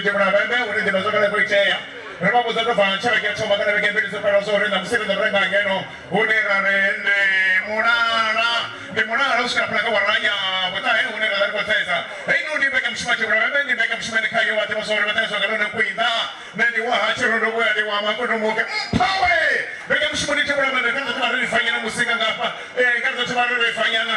jibra bebe uri di bazokale kuicheya rema buzato fanchara ke choma kana ke bidi super sorry na msiri da renga ngeno unera rende munara de munara uska plaka waranya bota unera dar kotesa no ni beka mshima jibra bebe ni beka mshima ni kayo wate sorry wate so kana kuida nani wa hachiro ndo kwa de wa makono moke pawe beka mshima ni jibra bebe kana tuma rifanya na musika ngapa kana tuma rifanya na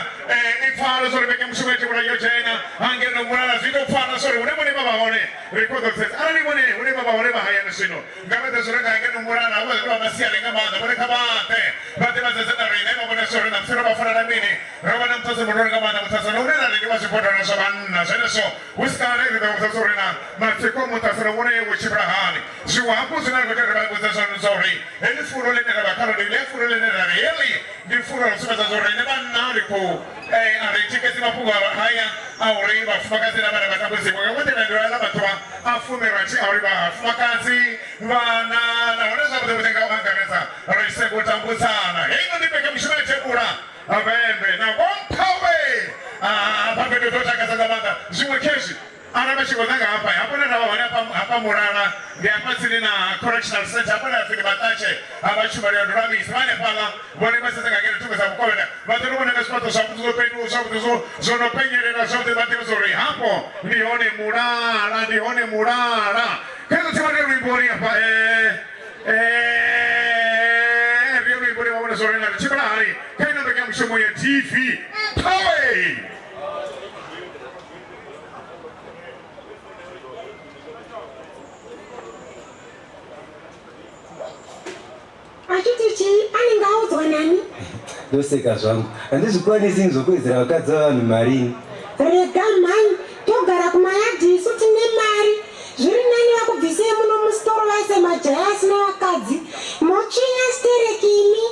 ifaro sorry beka mshima jibra yo chena angeno munara zito fara sorry unemo baba one record says ani mone une baba one ba haya sino ngaba de sura ga ngeno murana wa ba masia lenga ma da bore kabate bate ba zeta rene mo bone sura na sura ba fara na mini roba na mtasa murona ga ma na mtasa no na ni wa support na sabanna seneso wiskare de ba sura na ma te ko mtasa no one wo chibrahani jiwa hapo sina go de ba go sa sorry eni furo le na ba kalo de le furo le na really di furo sura za sorry ne ba na riko ari chike sima puga haya auri ba fakazi na ba ba tabuzi mo ngote na ndio ala batwa afume rachi auri ba fakazi bana na wanaweza kutenga wangareza rais kutambuzana hiyo ni pekee mshimani chekura abembe na wampawe pambe ndio tutakaza zamanda zimwekeshi anabashikozaga hapa na wana hapa Murara ya pasili na correctional center hapa na fili batache abachuma ya drama ismane pala wale basi sasa ngine tuko sababu kwa watu wana kaspato sababu zo penu sababu zo no penyere na zote batio zori hapo nione Murara kazo chimane ribori hapa ribori wana zori na chimana hari kaina ndio mshomo ya TV pawe Achitichi ani ngauzwa nani? Ndoseka zvangu. Handizvikwanisi ngizokwedzera vakadzi vavanhu marini. Rega mani, togara kumayadhi suti nemari. Zviri nani vakubvise muno musitoro vaise majaya asina vakadzi. Mochinya stereki imi.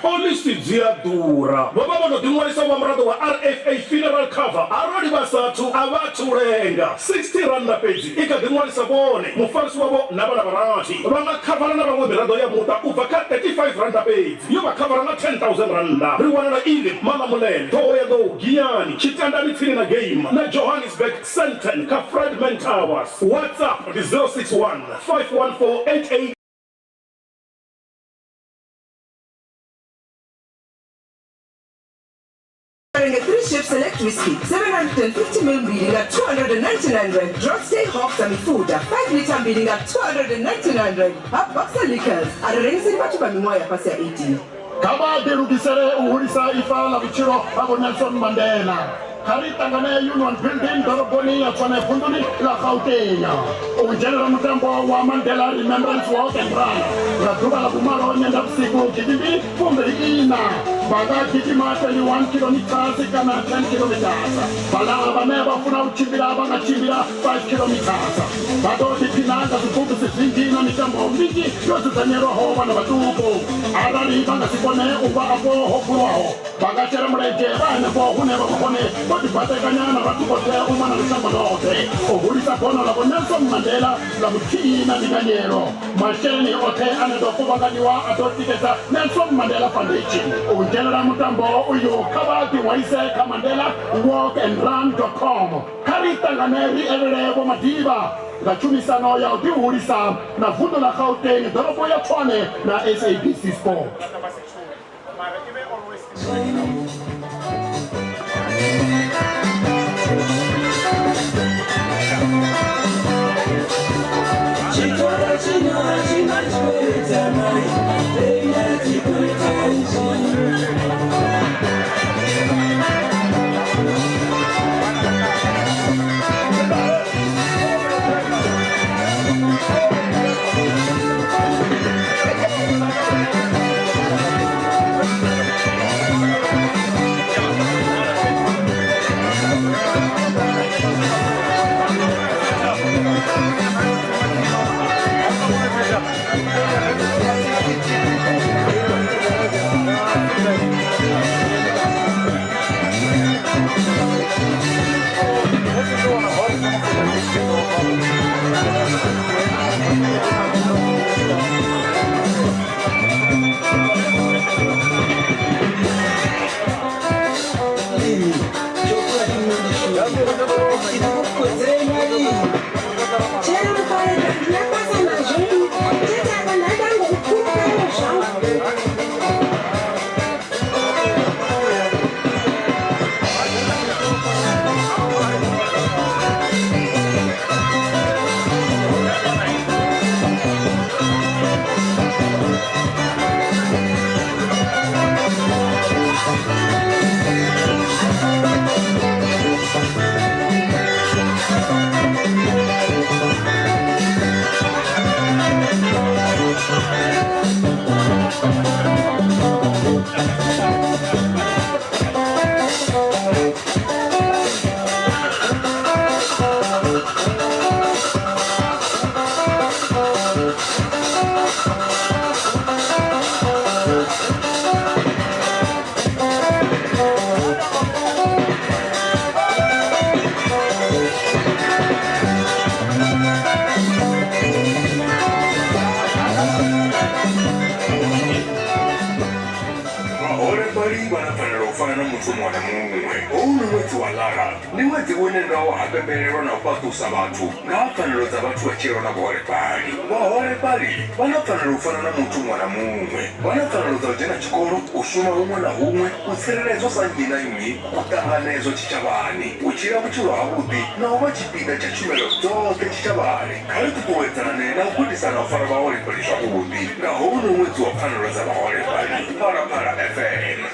Police dziadura baba bono dimwalisa wa mrado wa RFA funeral cover arodi basatu abaturenga 60 randa page ikadimwalisa bone mufarisi wabo nabana barati banga cover na bamwe mrado ya muta uvaka 35 randa page yoba cover na 10,000 randa riwana na ile mama mulele toya do giani chitandani tini na game na Johannesburg Senten ka Fredman Towers WhatsApp 061 514 3 ships select whiskey, 750ml bleeding at 299 rand. Drop stay hops and food at 5 liter bleeding at 299 rand. Half boxer liquors at a ring batu bamimoya pasi ya 18. Kaba derudisere uhurisa ifa la bichiro abo Nelson Mandela. Haritangane Union Building Doroboni ya Chwane Funduni la Gauteng. Ujenera mtambo wa Mandela Remembrance Walk and Run. Ratuba la Bumaro nyenda usiku kidimbi fumbe ina. vakagijima 21 kilometers kana 10 kilometers valava vane vafuna kuchimbira vangachimbira 5 kilometers vatotipinanga zvigubu zvizhinji na mitambo mingi yodzidzanyerwaho vanhu vatuku arali vangasikone uva apo hokurwaho vakachera murenje vaenepo kune vakakone votibvatekanyana vatikote umwe na mitambo note ohulisa gono lavo Nelson Mandela lakuthina ndinganyero masheni othe anedokuvakaniwa atotikeza Nelson Mandela Foundation unjelela mutambo uyu kavati waiseka Mandela walkandrun.com karitanganeri evelevo madiva ngachumisano ya utihulisa na vundo la Gauteng dorobo ya Tshwane na SABC Sport. Sabatu na fanelo za watu wachiro na wale pali wanafanelo ufanana mtu mwana muumwe wanafanelo za ujena chikoro ushuma umwe na umwe userelezo sanjina yunyi utanganezo chichabani uchira mchiro abudi na ubachipida chachumelo zote chichabani kari tutuwetanane na ukudisana ufana wale pali shakubudi na hunu mwetu wa fanelo za wale pali para FM.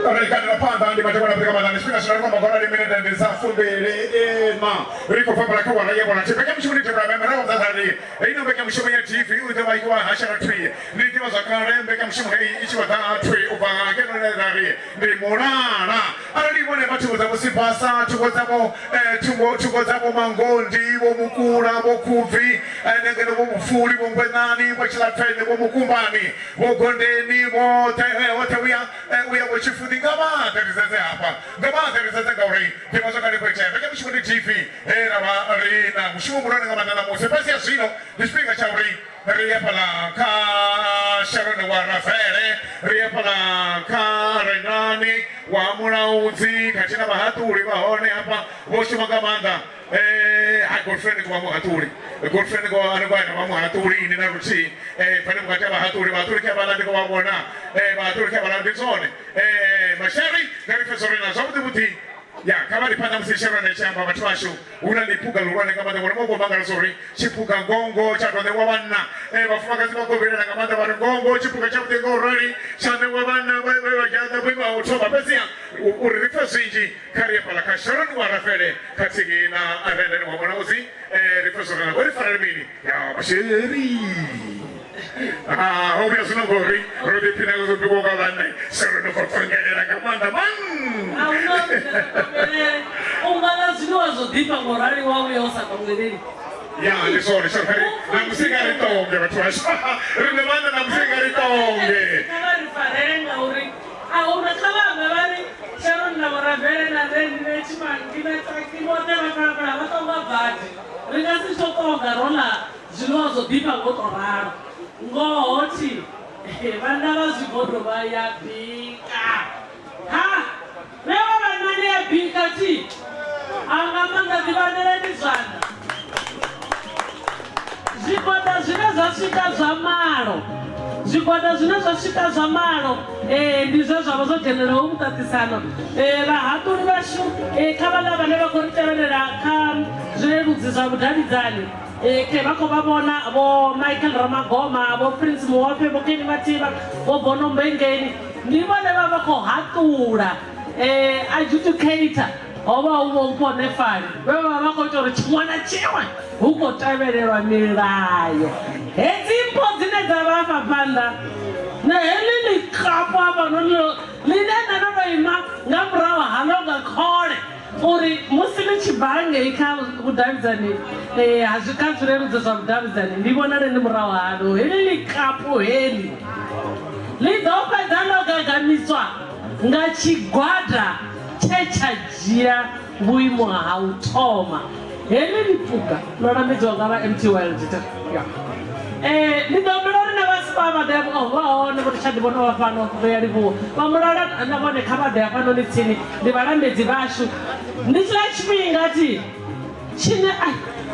Americano la panda andi mateko na Afrika Mazani spika shirika kwa magona ni minute and safu mbele ma riko famba kwa raia bwana chipeke mshimuni tebra mema na mzazali ino beka mshimuni ya TV uite waikwa hashara tree niti wazakare beka mshimuni ichi wata tree upa keno na zari ndi monana arali mone batu za musipasa tukozamo mangondi wo mukura wo kuvi nengene wo mufuli wo ngwenani wo chilatene wo mukumbani wo gondeni wo tewia wo chifudi ngaba terizeze hapa ngaba terizeze gauri timazo kali kwa chembe kama shimuni TV era wa arena mshumu rana ngaba na mose basi asino dispinga chauri ria pala ka Sharon wa Rafael ria pala ka Renani wa Munauzi katina bahaturi bahone hapa woshi magamanda girlfriend kwa muhaturi girlfriend kwa anabana kwa muhaturi ni naruchi pale mkata bahaturi kwa balandi kwa mwana bahaturi kwa balandi zone mashari gari fesore na zote buti ya kama nipanda msishara na chamba matwasho unalipuga lurwane kama ndio moko bangala sorry chipuka ngongo cha ndo wabanna bafuma kazi bako bere na kama ndio ngongo chipuka cha mtengo rali chane wabanna wewe wajaza bima utoba pesa urifesinji kari pala ka Sharon wa Rafael katigi na avende wa mwanauzi refesora na wali farmini ya bashiri Obvio sono corri, rodi pina cosa più poco vanne, se non fa fangare la camanda, Ya, di soli, sorry. Nam sigari tonge, ma tu hai. Rindomanda nam sigari tonge. Una kama bari sharon na morabere na rendi ne chima ngina taki mote makabra matonga bati ringasi sokonga rola zinozo dipa gotoraro ngoti vana vazigodo vayabhika ha leva vanani yabhika ti angamanga divanereni zvana zvigoda zvine zvasvika zvamaro zvigoda zvine zvasvika zvamaro ndizvo zvava zogenerawo mutatisano vahaturi vashu kavana vane vakoriteverera kazvirerudzi zvamudharidzani ke vako vavona vo Michael Ramagoma vo Prince Muope vo Kenny Mativa vo Bono Mbengeni ndivone vava kuhatura adjudicator ova uvo upone fani veva vakotori chimwana chimwe hukotevererwa milayo hedzimbo dzine dzavafa panda nehelini kapo apa linenda nonoima ngamurawa halonga khole uri musi lichibhange ika kudhavidzani hazvikazvirerudza zvakudhavidzani ndivona reni murawa halo helini kapo heli lidzopedza nogagamiswa ngachigwadha chechajia buimo hautoma helini puka loramidzwa ngava empty world ndidomulori nevasipavadea vaone kuti chandivona vafano veyarivo vamurora navone kavadea pano nitsini ndivarambedzi vashu ndichila chipingati chine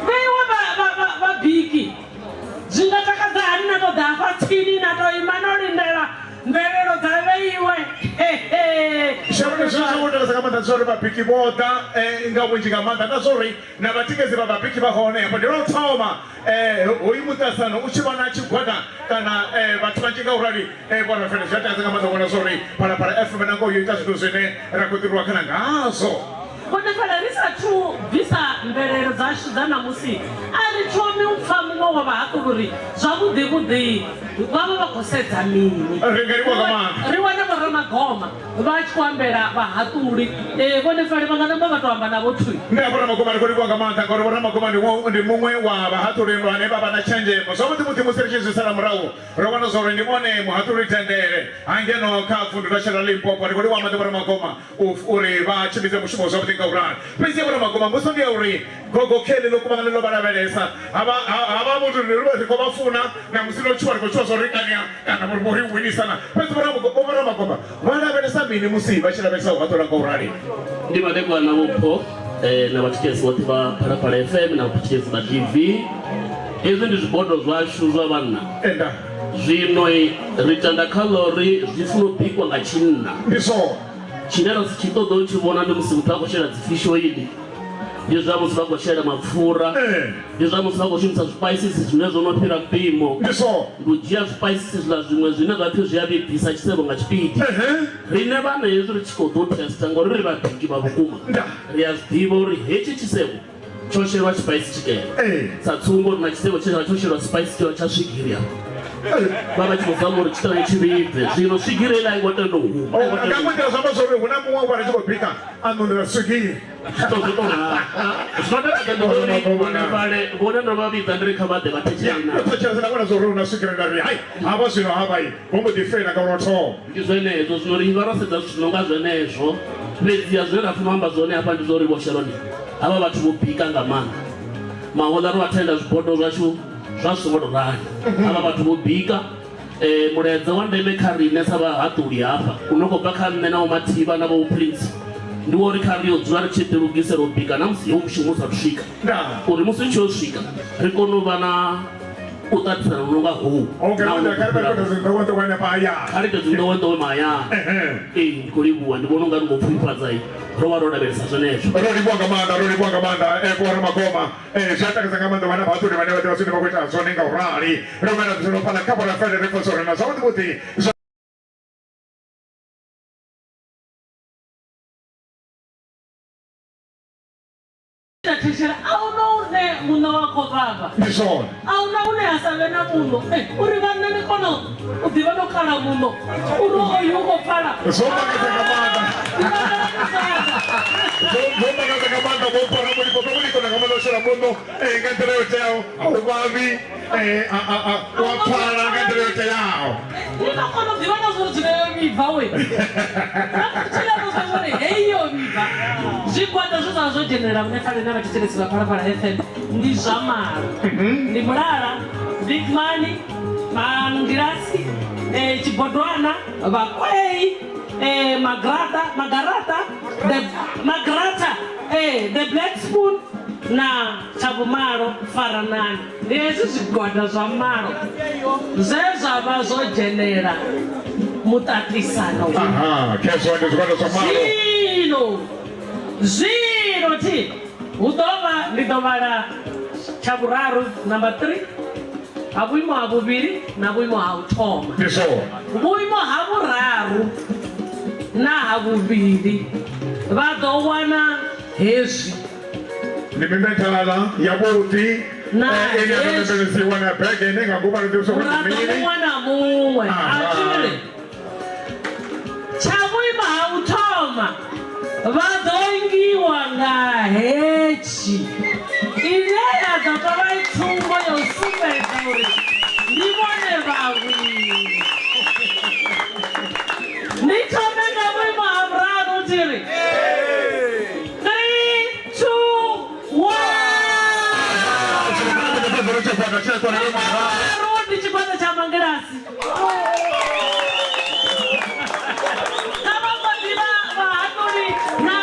veiwe vabhiki zvingatakadza hani natodhafa tsini natoima norindera mvelelo dzaveiwe Shabana zvazoda sakamanda zori vabhiki voda ingabunjikamanda nazori navatikezi vabhiki vahone apo ndinotsaoma uyu mutasano uchivana chigwada kana vatu vachingaurari vana fene zvatasakamanda kuona zori para FM nango yoita zvinhu zvine rakutirwa kana ngazo konefana risatu bvisa mvelelo dzashu dzanamusi arichomi upfa mumwe wavahakururi zvavudhi vudhi vava vagosedza mini riwane varamagoma vachikwambera vahaturi vonefane vanganamba vatohamba navo twi nevaramagoma rikorikwanga ngori varamagoma ndi mumwe wa vahaturi vane vavana chenjemo zvakuti muti musirichizvisana murawo rovana zoro ndimone muhaturi tendere angeno kafundira chera limpopo rikori wamati varamagoma uri vachimidze mushumo zvakuti ngaurani pese varamagoma musondia uri gogokeli lokuvanga lilobaravelesa ava mutu rikovafuna namusinochuwa rikochuwa zorikania kana muri winisana pese varamagoma vanavelesa mini musi vachiravesa uhatora ngaurani ndimadekwana vupo na vatikezi vote va Phalaphala FM na vatikezi va TV izvi ndi zvibodo zvashu zva vanna enda zvino ritanda kalori zvifuna bikwa nga chinna ndiso chine rasi chitoda uchivona ndi musi kuti vakoshera dzifish oil ndi zva musi vakoshera mapfura ndi zva musi vakoshumisa zvispices zvine zvonopira mpimo ndiso ndikujiya zvispices zvila zvimwe zvine zvati zviyavibvisa chisero nga chipidi rine vana yesu richikodzotesta ngori riri vabhiki vavukuma riyazvidiva uri hechi chisero chosherwa chipaisi chikera satsungo rina chisero chosherwa spice chiva chasvigirya vava chimozama uri chitavo chivibve zvino svigirela ngakuitira zvamazove huna mumwe wana chikobhika anonera swigiri vona ndovavidza ndiri kavadhe vatecherinatecherinakona zori unaswigirenari hai hava zvino havai vombodifena kaunoto ndizvenezvo zvinoriva rasedza zvinonga zvenezvo vedziya zverafumamba zvone apa ndizorivosheroni ava vatu vobhika ngamana maona rovatenda zvibodo zvacho zvazvingodorani ava vatu vobhika muredza wandeme karine savahaturi apa unongobva kanne navo mativa navo Prince ndiwo rikariyo dzuva richitirugise robhika namusi yokushingo usarusvika uri musi uchosvika rikonova na utatisana unonga hou karite zindowendowe maya ndikolivuwa ndivona unga ringopfuipadzai rova rodaveresa zvenezvo roribwangamanda evaramagoma zvatakazangamanda vana vatori vane vati vasini vakuita zvonenga urari romena zvinopana kapora federefosorena zvakuti kuti auno une muno wako baba. Ndisona. Auna une asavena muno. Uri vana ni kono. Udiva no kala muno. Uro oyuko pala. Soma katekamanda. Soma katekamanda bopo na muli bopo muli kona kamanda shira muno. Ngantele yote yao. Ubavi. Wapala ngantele yote yao. Nina kono diva na zuru zile miva we. Chila nusa mwone heyo miva. Zikwata zuza zo general mnefale nama chichele siwa para FM. Ndi zamaro. Ndi murara. Big money. Mandirasi. Chibodwana. Bakwei. Magarata. The Black Spoon. Na Chabumaro Faranani. This is God as a maro. Zeza bazo genera. Mutatisano. Kesho is God as a maro. Zero T. Udova Lidovara Chaburaru number 3. Abuimo Abubiri, Nabuimo Autom. Buimo Haburaru. Na Abubiri. Vadowana Hesi. Nimemetalala ya boti eni amemelezi wana peke nenga ngubara ndiuso kwa mimi wana muwe achile Chabwima Hautoma vadongi wanga hechi ilea tatawai tumbo yo super kauri nimone bawi nitome ngabwima Hamrano tiri 3, 2, 1 Rudi chipata cha Mangerasi. Kama madiba wahaturi na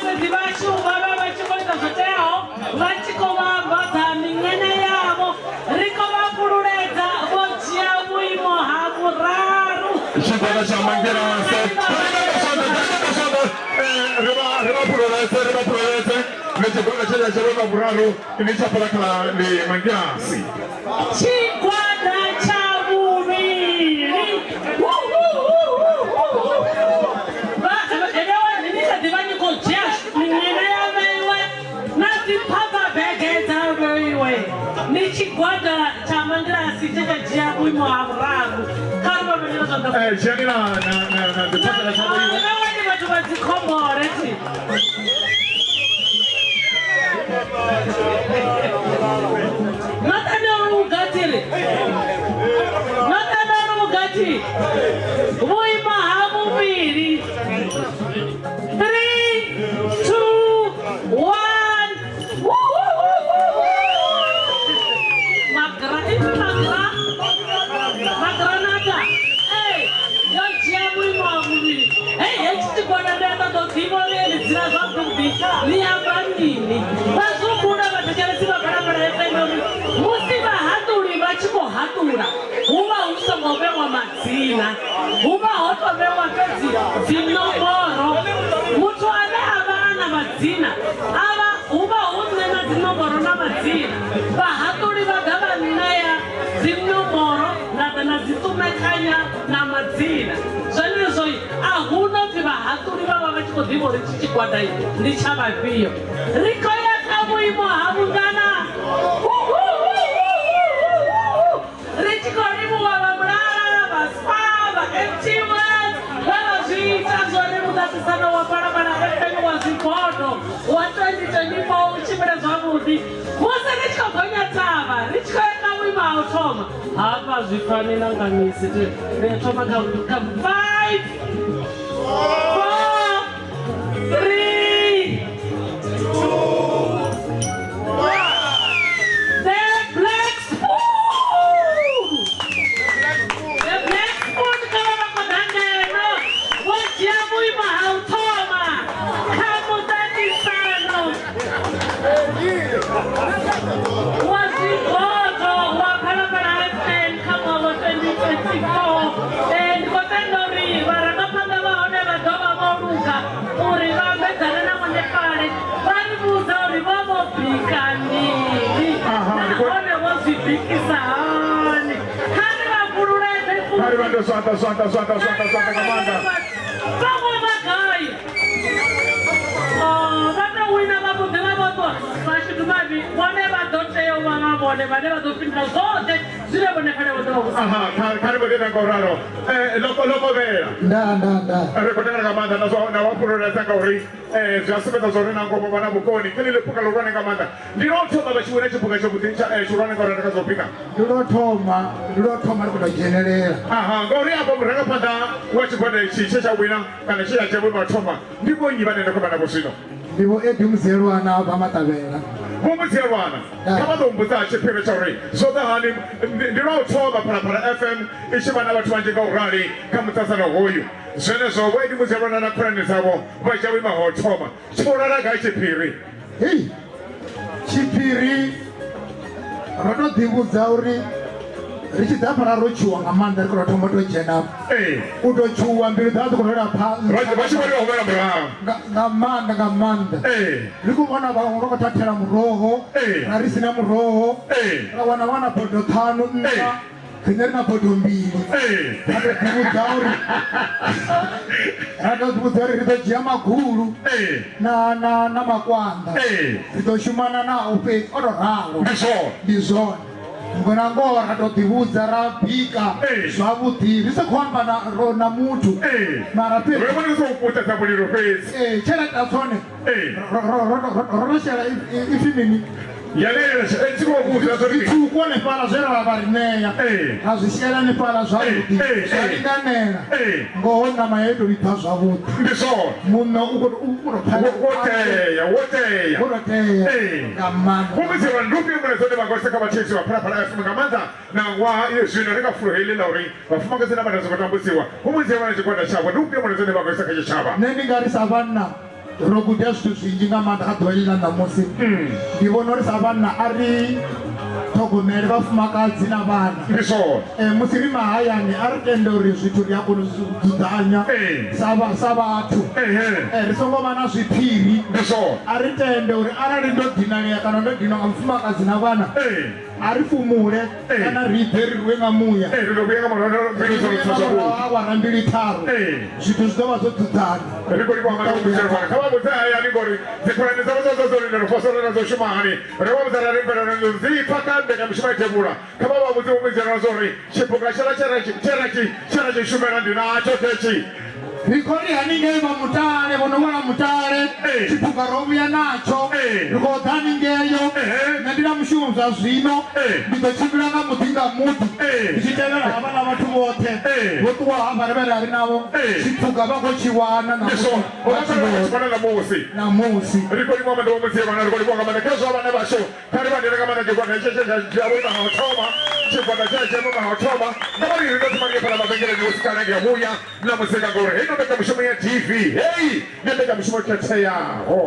madiba shumba baba chikoita zoteo vachiko vambata mingene yavo riko vapurureza vochia muimo Hamuraru. Chipata cha Mangerasi. Riba purureze. Nechikona chela chelona Hamuraru inichapala kala ni Mangerasi. Chikwada cha Bubiri. Edewa ninika divani ko jesh. Ningene ya meiwe. Nati papa begeta meiwe. Ni chikwada cha Mangerasi cheka jia muimo Hamuraru. Karma menina zonda. Jani na dipata la chabu iwe. Edewa ni watu wazikomore ti. Buima Hamubiri. 3, 2, 1. Magranata. Hey, yo Buima Hamubiri. Hey, it's the one that does the one that is not to be. Liabani. Bazukuna batakelesiba barabara FM. Musiba haturi bachiko hatura. Uba usamobewa mazina. Uba hotobewa kazi zinomoro. Mutu ale abana mazina. Uba unena zinomoro na mazina. Bahaturi bagaba ninaya zinomoro na zitumekanya na mazina. Zoi ahuna tiba haturi baba bachiko dibo richikwada ni chama vio. Rikoya kabuimo hamungana. Richikorimu wa mrara baspa emptiwas. Baba zita zone mudatisana wa barabara FM wa zipoto. Wa 2024 uchimera zamudi. Musa richikogonya taba. Richikoya kabuimo Hautoma. Hapa zifani nanganisi. Retoma ka 5, 4, 3, 2, 1. The Black Spoon. The Black Spoon kama kodandeno. Wachia Buima Hautoma. Kamutani sano. Wasigoto wa Parapara FM kama wa 2024. And Kotendori Varakapanga waone vadova moruka. Uri vambedzana na Mwanepare. Varibuza uri vamobhika nini. Naone vozvibhikisa hani. Hani vapurureze futi. Hari vando swanta kamanda. Vamwe vagai. Vatowina vabudze vavoto. Vashidu vavi. Vone vati vhone vhane vha ḓo fhindula zwoṱhe zwine vhone kale vho ḓo vha aha kha ri vho ita ngauralo lokovhela nda ri khou tevhela nga maanḓa na wafhululesa ngauri zwi a sumbedza zwa uri na ngomo vha na vhukoni kha ḽi phukha ḽihulwane nga maanḓa ndi lo thoma vha tshi wina tshiphuga tshihulwane ngauri ndaka zwo bika ndi lo thoma ri khou tou dzhenelela aha ngauri afho murangaphanḓa wa tshigwada itshi tshe tsha wina kana tshe tsha vhono thoma ndi vhonnyi vhane nda khou vha navho zwino ndi vho Eddie Muzielwana vha Maṱavhela vho Muzielwana kha vha ḓo mbudza tshiphiri tsha uri zwo ḓa hani ndi lwa u thoma Phalaphala FM i tshi vha na vhathu vhanzhi nga u rali kha muṱasano hoyu zwenezwo vho Eddie Muzielwana na khonani dzavho vha tsha wima ho thoma tsho lala gai tshiphiri hei tshiphiri ro tou ḓivhudza uri ri tshi ḓa fhala ro tshuwa nga maanḓa ri khou thoma tou dzhena u tou tshuwa mbilu dza dzi khou lwela phanḓa vha tshi vhoniwa humela murahu nga maanḓa ri khou vhona vhaṅwe vha khou thathela muroho ra ri sina muroho ra wana bodo ṱhanu nṋa riṋe ri na bodo mbili ra tou ḓivhudza uri ri ḓo dzhia magulu na makwanḓa ri ḓo shumana nao fhedzi o tou ralo ndi zwone ngona ngoho ra tou ḓivhudza ra bika zwavhuḓi ri sa khou amba na muthu mara tshelede a dzone ro shela ifi mini itshuku hanefhaḽa zwe ra vha ri ṋea ra zwi shela hanefhaḽa zwavhuḓi zwa linganela ngoho ṋama ya tou vhibva zwavhuḓi muṋo wo tea nga maanḓa vhomuziwa ndufhio mune dzone vhangose kha vhathesi vha Phalaphala FM nga maanḓa na ṅwaha iyo zwino ri kha fulo heḽi ḽa uri vhafumakadzi na vhana zwi khou tambudziwa vhomuziwa na tshigwada tshavho ndufhio mune dzone vhangose kha tshitshavha nṋe ndi nga ri sa vhanna ro guda zwithu zwinzhi nga maanḓa kha ḓuvha heḽi ḽa ṋamusi ndi vhona uri sa vhanna a ri ṱhogomele vhafumakadzi na vhana musi ri mahayani a ri tende uri zwithu ri a kona u dzudzanya sa vhathu ri songo vha na zwiphiri a ri tende uri arali ndo dinalea kana ndo dinwa nga mufumakadzi na vhana a ri fumule kana ri bve ri rwe nga muya awara mbili tharu zwithu zwi ḓo vha zwo dzudzana kha vha vhudze hayani ngori dzikhonani dzavho dzo lindela fosorela dzo shuma hani ri vha vhudza rari mvelelo dzi pfa ka mbekanyamushumo ya tevhula kha vha vha vhudze vhomuzielwana zwa uri tshiphuga tshera tshi shumela ndi natsho ketshi ri khou ri haningei vha Mutale vho no wana Mutale tshiphuga ro vhuya natsho ri khou ḓa haningeyo nṋe ndi na mushumo zwa zwino ndi ḓo tshimbila nga muḓi nga muḓi ndi tshi tevhela havha na vhathu vhoṱhe vho ṱuwa hava ri vhe ri navho tshiphuga vha khou tshi wana namusi ri khou livha maḓi vhomuzielwana ri khou livha nga maanḓa kha zwa vhana vhashu kha ri vha ndele nga maanḓa tshigwada tshavho vha ho thoma tshigwada tshavho vha ho thoma nga uri ri ḓo thoma fhala mavhengeleni usikanenge vhuya na musika ngori hei ndo mbekanyamushumo ya TV hei ndi mbekanyamushumo khetheaho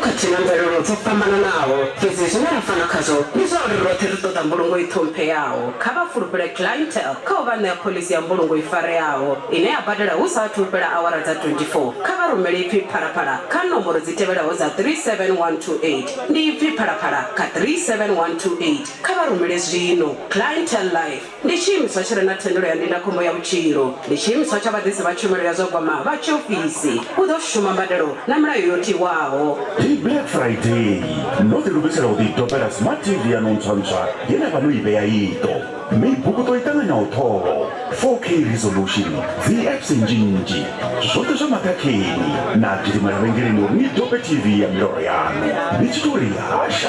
khathina mvelelo dzo fhambananaho fhedzi zwine ra fana khazwo ndi zwa uri roṱhe ri ṱoḓa mbulungo i ṱhompheyaho kha vha fulufhele clientele kha u vha ṋea phoḽisi ya mbulungo i fareaho ine ya badela hu saathu u fhela awara dza 24 kha vha rumele ipfi Phalaphala kha nomboro dzi tevhelaho dza 37128 ndi ipfi Phalaphala kha 37128 kha vha rumele zwino. Clientele Life ndi tshiimiswa tshi re na thendelo ya ndindakhombo ya vhutshilo ndi tshiimiswa tsha vhaḓisi vha tshumelo ya zwa gwama vha tshiofisi u ḓo shuma mbadelo na mulayo yo tiwaho. Black Friday no ti lugisela u titopela smart TV ya nontshantsha yena vanhu yi veya yito mibuku to yitanganya utholo 4K resolution VX njinji zote swa matakheni na byi mavhengeleni uri ni tope TV ya milorho yanu ni xitori hasha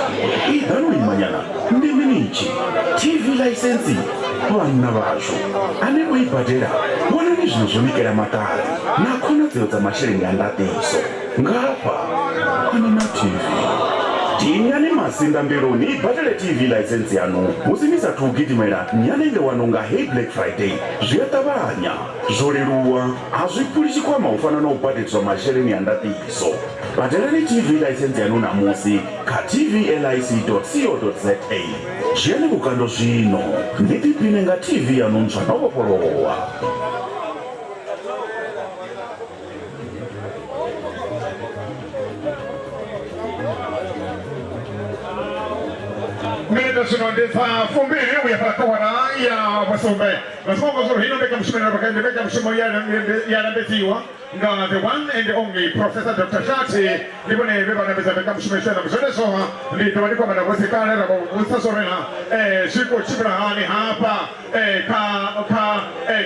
idhanu yimanyana ndi minichi TV license vanna vasho ane ku ibhadela vona ni zwino zwo nikela matali na khonadzeo dza masheleni ya ndatiso ngapha kana na TV tinyani masinda mbeloni ibhadele TV license yanu musi misathu ugidimela nyanenge wanu nga Hey Black Friday zviyatabanya zvoleluwa hazvipfuri chikwama ufana na ubhadedzwa masheleni ya ndatiso. Bhadelani TV license yanu namusi ka tvlic.co.za zviyani kukando zvino nditipine nga TV yanu ntsva novopolowa. Minute sinondesa fumbili uyapalakawara ya wasombe nasongo zuru hino mbekanyamushumo ya mbekanyamushumo ya ndambetiwa the one and only Professor Dr. Shati libone beba na beza beka mshimeshwe na mshone soha ni tawadi kwa madagosikane na mutasorena shiko chibrahani hapa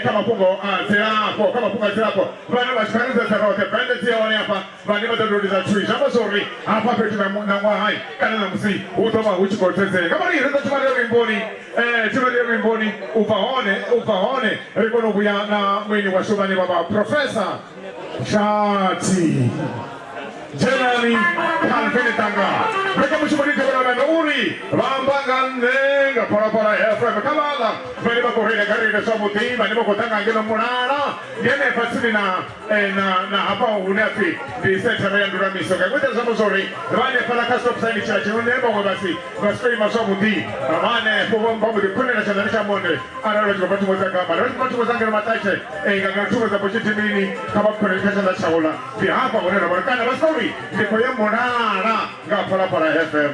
kama pungo zirapo kama punga zirapo bana bashikaniza zarote bende zione hapa bani badododi za chui jamba sorry hapa petu na ngwa hai kana na msi utoma uchikoteze kama ni reza chumali ya rimboni upahone rikono buya na mwini wa shubani baba Professor Shati Jenani Kalfini Tanga Reka mshumani tebana na uri Rambanga nenga Para FM Kamala Maniba kohele gari na samuti Maniba kotanga ngeno munana Gene fasili na hapa unefi Di senta na yandura misoka Kwete samuzori Rane pala kasto kusaini chachi Unemba mwabasi Vaskoi masamuti Rane Mbamu di kune na chandanisha monde Ana roji kupatu mwezanga Roji kupatu mwezanga na matache Nga ngatuwa za pochiti mini Kama kune kasha na chaula Di hapa unena Marekana Vaskoi Ndiko ya monana Nga Para FM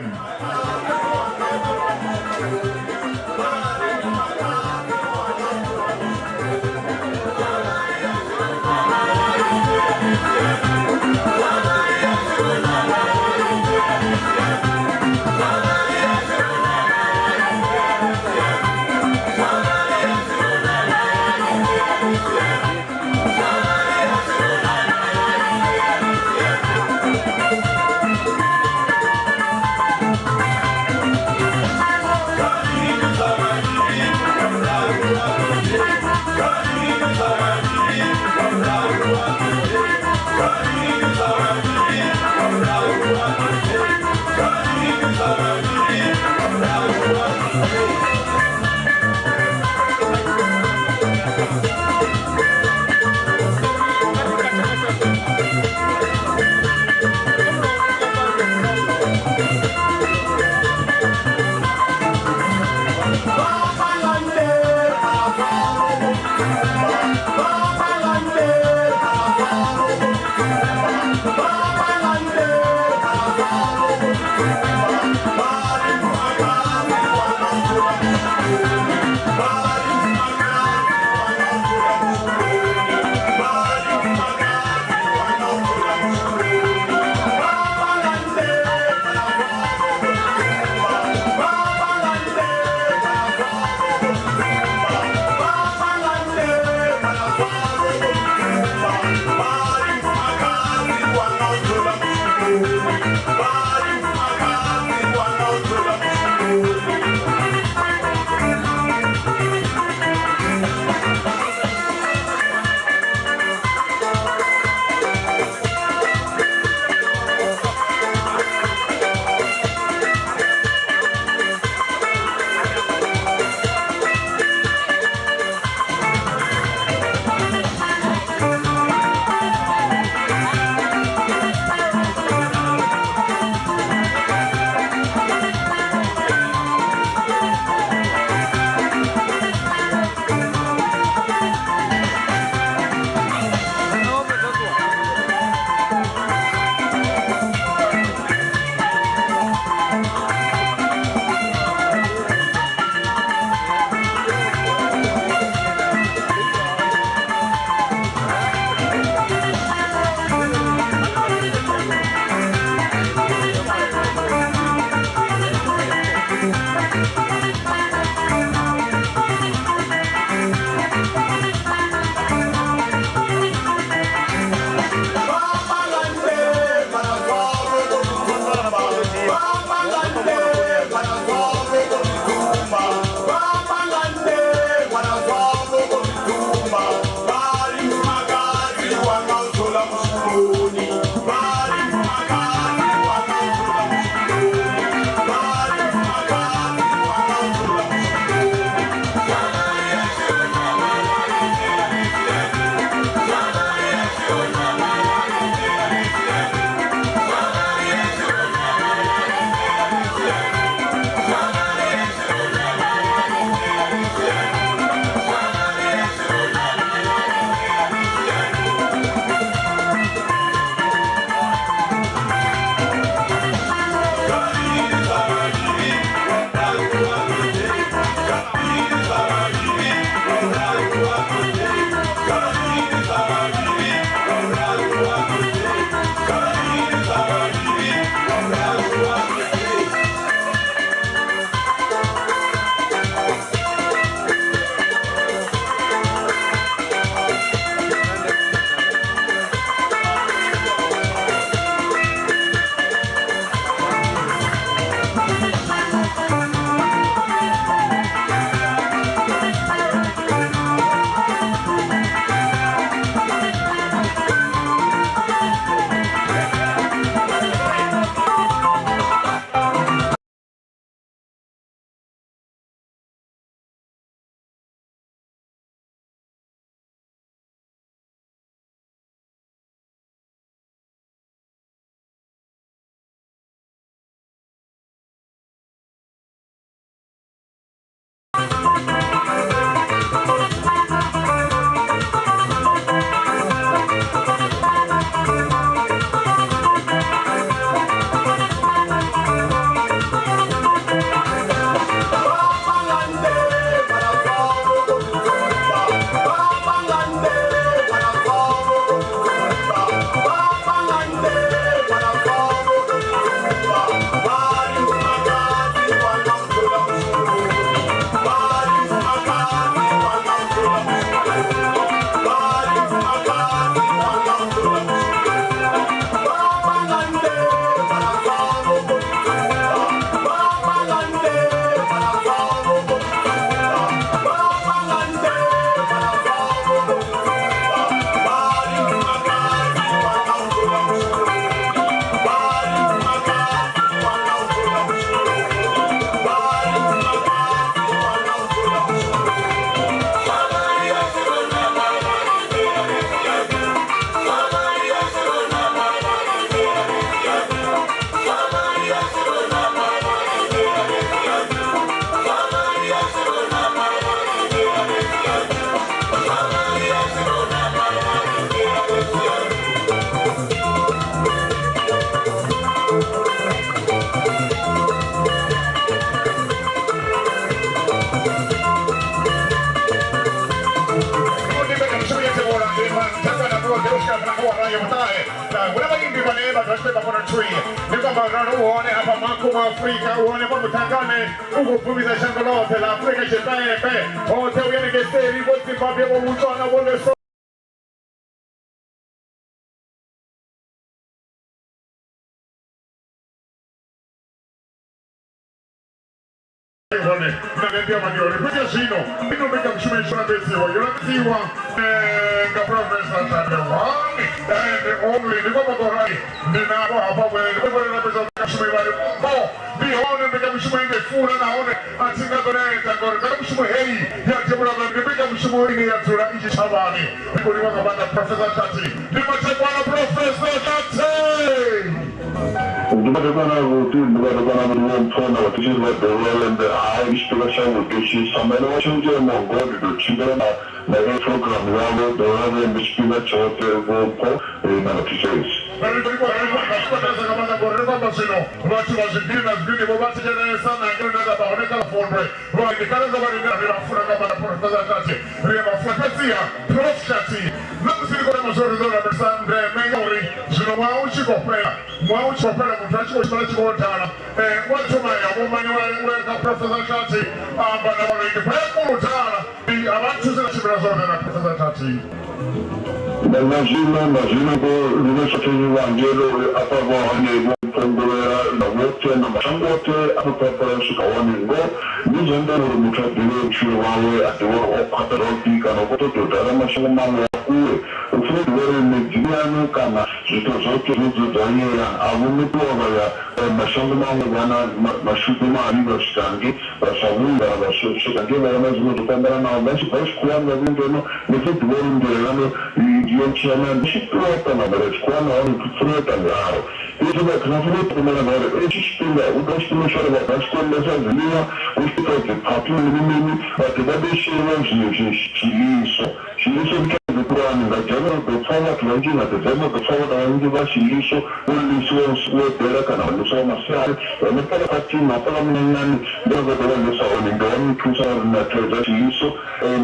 Lord, Deus que atracou a raia mutae. Whatever you do, whatever, just pick up on a tree. Look up around uone hapa makuma Afrika, uone kwa mutangane. Ugo pumiza shangalote, la Afrika shepepe. Ote uyene gesteri, wote babia wa utona, wole so. Ndio manioni kuja sino ndio meka mshumisho na besi wa yule tiwa nga professor tande wani only ni kwa borai ni na hapa wewe kwa na besi wa mshumisho wale bo bi hone meka mshumisho nge fura na hone atinga bere tangor na mshumisho hei ya jebura na meka mshumisho ni ya tura iji shabani kwa ni waka banda professor tati ni machekwa na professor tati Ndibadekana ukuthi ndibadekana nomfana wathi wadewelende hayi isipika ukuthi samele washunje mongoli dochindela na program yabo dewelende isipika chote gopo na teachers. Watu wazindina zingine wabati jene sana ngine nada baoneka la fonwe wani kana zabari na bila funa kama na professor tati ria mafuatatia professati namsiri kwa mazuri zona besande mengori zino mwauchi kopela mutachi kwa chikotana watu maya mumani weka professor tati amba na wale kipeku utana abantu zina chibira zona na professor tati. Imagina ko university wangelo apavo hane kongolera na wote na mashangote apapara shikawani ngo nijenda no mutadile chiwawe atoro okataroti kana koto dara mashango mamwe kuwe ufuni wale mejiyano kana zito zote zozanya abumitu wabaya mashango mamwe wana mashuti maariba shikangi bashabunda bashikangi wana zino tukandara na wabashi kuwanga vingeno nifuti wale mdelano yonchana nishituata na barachkwana wani kufureta ngao hizo ba tunafureta kumana ngao eshishipinga udashtima shara ba bashkwenda zanzilia ushitoke patu mimi watibadeshirwa shiliso mkani ngajana kufawa tunajina tazema kufawa na wangi ba shiliso uliso uwepera kana waluso wa masari wamepala kati mapala mnangani ndaga kwa waluso walinga wani kusa na teza shiliso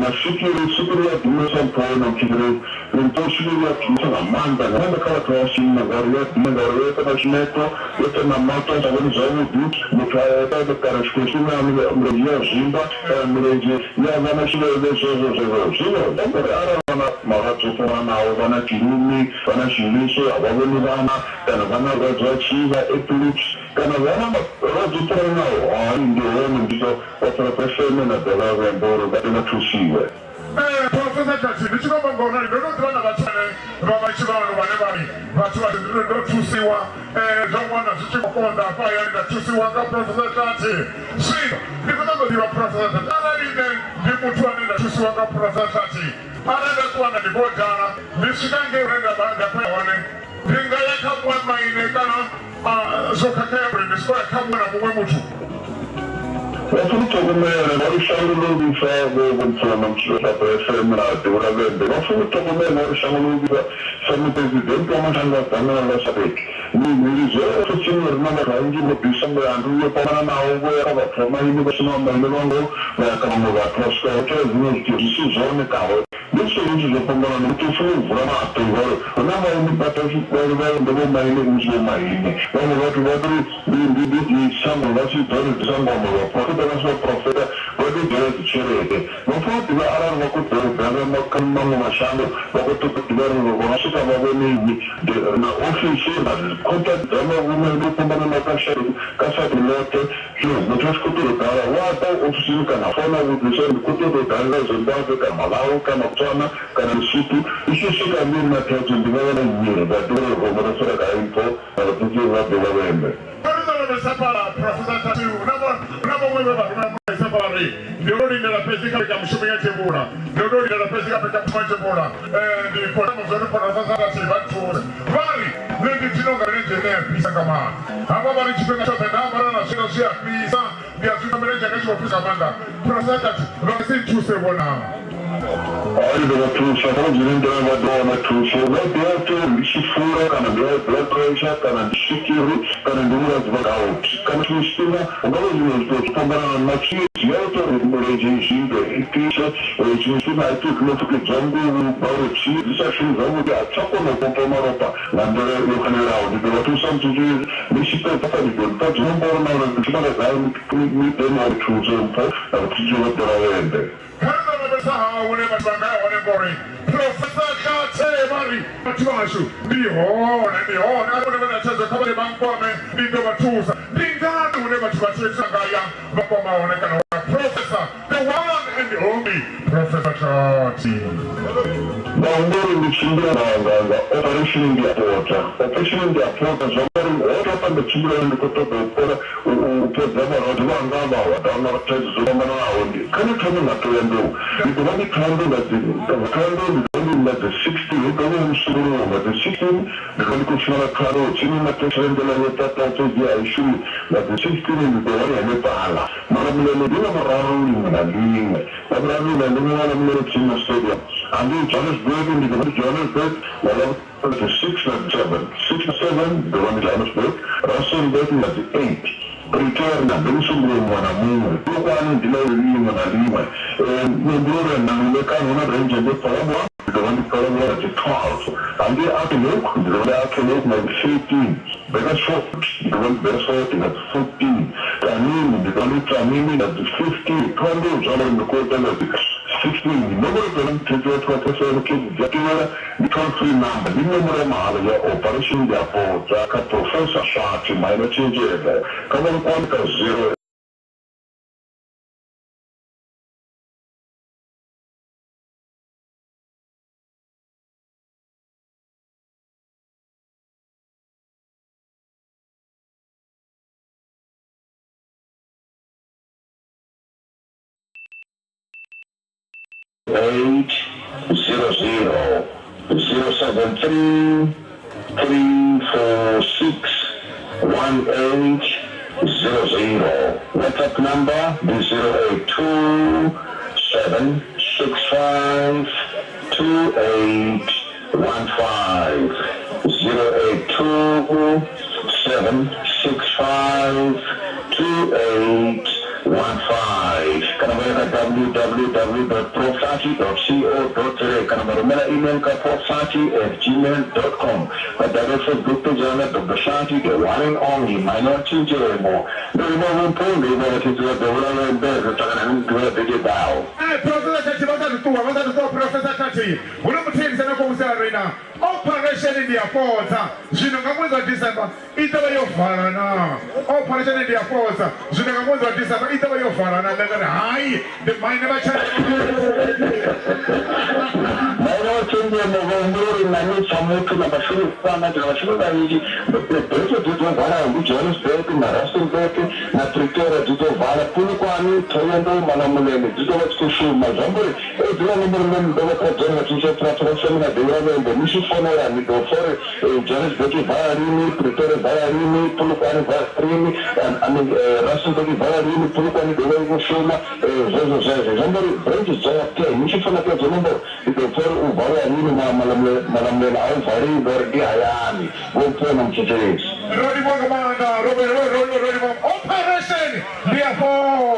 na shukiri ya dumesa mpona mkidere Ntoshiri ya tumisana manda kala kasi magaria kama shimeto yote na mato sabuni zaidi mutaya da karashkushina mrejea zimba mreje ya wana shule zo ndio ara mahato kwa na wana kirumi wana shilisho ababuni wana kana wana rajachiva epilix kana wana rajitara nao ndio kwa professional na dalawa mboro baina tusiwe Professor Tati, nichiko mangona ndio tuna batane baba chibano banebani batu wa ndio tusiwa zamwana zichiko konda pa ya ndio tusiwa ka Professor Tati sio niko ndio Professor Tati ana ni mtu anaenda tusiwa ka Professor Tati anaenda kuwa na dibojana nishikange renda banga pa wane dinga yaka kwa maine kana zokakaya ndisko kama na mwe mtu Wafuta kumele, warishangulubi sago kumfana mchila FM na dura vende. Wafuta kumele, warishangulubi samu presidente wa mashanga tana la sabeki. Ni milizo, fuchini rnama rangi mpisamba ya nduye pamana na ongo ya kaba kama hini basima mbailewango na ya kama mga proska hote zini kisi zone kawe. Niso hizi zopambana ni mtufu vrama atungoro. Unama hini patashi kwa rivaya ndabo maile uzo maile. Wama watu wadri ni sambo wasi dori sambo mwa Nasıl profeta böyle göre içeride. Mufat ve arar vakit böyle makamma maşanı vakit tutuyor ve nasıl kababını na ofisi kontak dama bunu kumana makasha kasa dilote şu muchos kutu dara wata ofisi kana fona udisa kutu dara Zimbabwe kama Malawi kama Botswana kana Lesotho isho shika mimi na kazi ndivyo ni ba dole kwa mara ka info na kutu wa development. Professor Tati, unamwewe sabari ndio ndio napezika kwa mshumia chebura ndio napezika kwa chebura ni kwa mzuri Professor Tati watu bali ndio tinonga nje pisa kama hapa bali chipenga chote na mara na sio pisa ndio tunameleza kesho pisa manda Professor Tati basi tuse bona Ndio tunasema ndio wadona tunasema ndio shifura kana ndio blood pressure kana shikiri kana ndio zibaka out kana tunasema ndio tunapambana na yote zvimbe ipisha chimusuna aiti kunofuke dzangu baurepsi zvisashinza kuti hatsakona kupompa maropa ngandore yokanerawo ndikavatusa mtutu nishipepakadidolipadzinombona chimakazai midemaotusempo nakutichivatera wende Sahawone Matangawone Bori, Professor Kate Mari, Matuashu, Bihon, and Bihon, I would have said the company Mankome, Bingo Matusa, Bingan, who never to Sangaya, Bakoma, Professor, the one and the only Professor Kati. Naongori michimbira operation India Porta. Operation India Porta zomari water up the children in the Kotoba put them on the one Gama, down the Texas Romana. Can you tell me what to do? You can only candle that the candle is only like the 16, you don't even see the room at the 16, the Kushana Karo, China Texan de la Tata, I should that the 16 is the one and the Pahala. Maramina around in the Ling, Maramina and the one in the stadium. And then Johannesburg, the Johannesburg, the 6 and 7. 6 and 7, the one in Johannesburg, Russellburg at the 8. Return and then some room on a moon. No one delay on a lima. No brother and the Canada range of the Palama, the one in Palama at the 12. And the afternoon, the one afternoon at 15. Better short, the one better short at 14. Tamini, the one Tamini at the 15. Condo, John in the quarter at the 16. Nobody can take your 27 kids. The country number, the number of Maria, Operation Depot, Jaka Professor Shark, minor changes. Come on, 0. Eight 00 073 346 1800. WhatsApp number is 082 765 2815. 082 765 2815. Kanamera www.profsati.co.za. Kanamera email ka profsati@gmail.com. But that is a good to join at the Sati, the one and only minor change anymore. The removal point, they want to do the development there, the time to a big bow. Professor Kati, we don't pretend to go Arena. Operation India Forza, Jinagamuza December, Italy of Farana. Operation India Forza, Jinagamuza December, Italy of Farana, high, the mind of a child. Fonora, Midofore, Johannesburg Varini, Pretoria Varini, Pulukani Varini, and Russellburg Varini, Pulukani, the way of Shoma, somebody branches of K, Mishifana, the number, the Dr. Varini, Malamel, Alvari, Verdi, Ayami, one point on today's. Operation, therefore,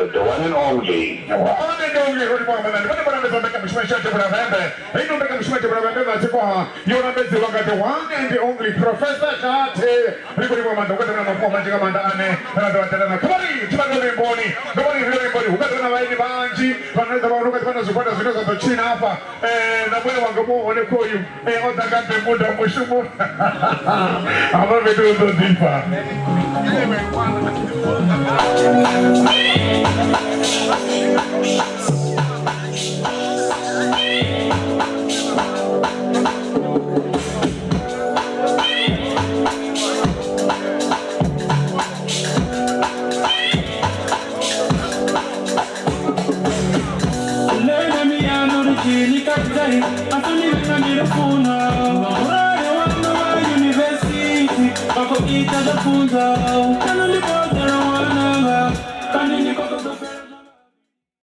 the one and only. You're not the one and the only Professor Kate. Everybody want to go to the Commander Anne, and I don't know. Come on, Boni, nobody really who got to know any Banji, but not about who got to support us because of the Chinapa, and I'm going to go on the call you, and on the gun, the Buddha Mushumu. I'm going to do the deeper. University,